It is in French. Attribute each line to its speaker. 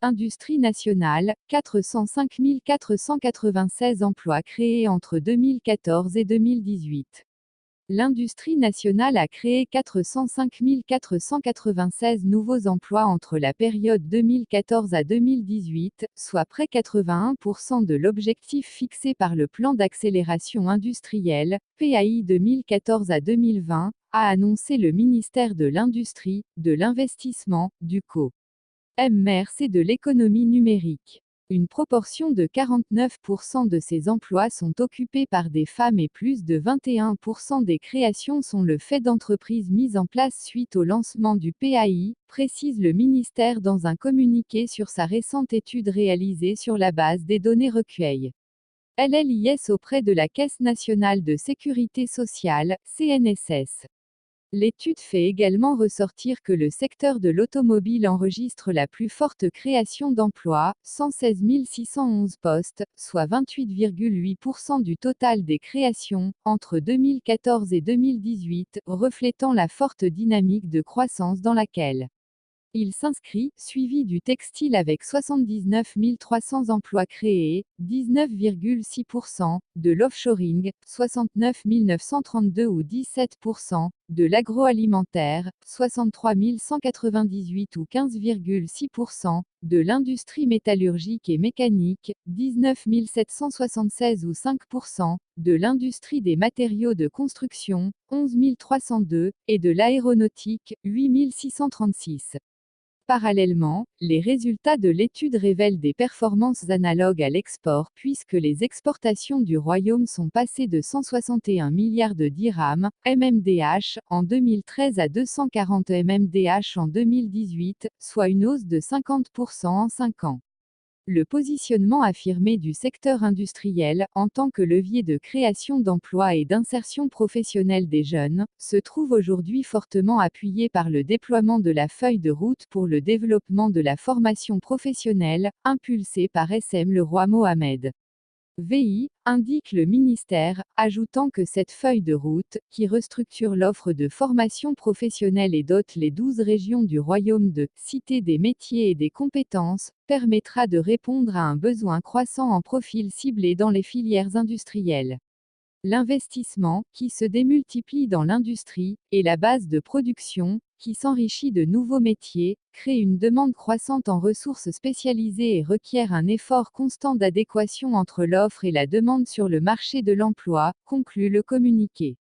Speaker 1: Industrie nationale, 405 496 emplois créés entre 2014 et 2018. L'industrie nationale a créé 405 496 nouveaux emplois entre la période 2014 à 2018, soit près 81% de l'objectif fixé par le plan d'accélération industrielle, PAI 2014 à 2020, a annoncé le ministère de l'Industrie, de l'Investissement, du Commerce et de l'économie numérique. Une proportion de 49% de ces emplois sont occupés par des femmes et plus de 21% des créations sont le fait d'entreprises mises en place suite au lancement du PAI, précise le ministère dans un communiqué sur sa récente étude réalisée sur la base des données recueillies. LLIS auprès de la Caisse nationale de sécurité sociale, CNSS. L'étude fait également ressortir que le secteur de l'automobile enregistre la plus forte création d'emplois, 116 611 postes, soit 28,8% du total des créations, entre 2014 et 2018, reflétant la forte dynamique de croissance dans laquelle il s'inscrit, suivi du textile avec 79 300 emplois créés, 19,6%, de l'offshoring, 69 932 ou 17%, de l'agroalimentaire, 63 198 ou 15,6%, de l'industrie métallurgique et mécanique, 19 776 ou 5%, de l'industrie des matériaux de construction, 11 302, et de l'aéronautique, 8 636. Parallèlement, les résultats de l'étude révèlent des performances analogues à l'export puisque les exportations du Royaume sont passées de 161 milliards de dirhams, MMDH, en 2013 à 240 MMDH en 2018, soit une hausse de 50% en 5 ans. Le positionnement affirmé du secteur industriel, en tant que levier de création d'emplois et d'insertion professionnelle des jeunes, se trouve aujourd'hui fortement appuyé par le déploiement de la feuille de route pour le développement de la formation professionnelle, impulsée par SM Leroy Mohamed. VI, indique le ministère, ajoutant que cette feuille de route, qui restructure l'offre de formation professionnelle et dote les 12 régions du Royaume de « cité des métiers et des compétences », permettra de répondre à un besoin croissant en profils ciblés dans les filières industrielles. L'investissement, qui se démultiplie dans l'industrie, et la base de production, qui s'enrichit de nouveaux métiers, crée une demande croissante en ressources spécialisées et requiert un effort constant d'adéquation entre l'offre et la demande sur le marché de l'emploi, conclut le communiqué.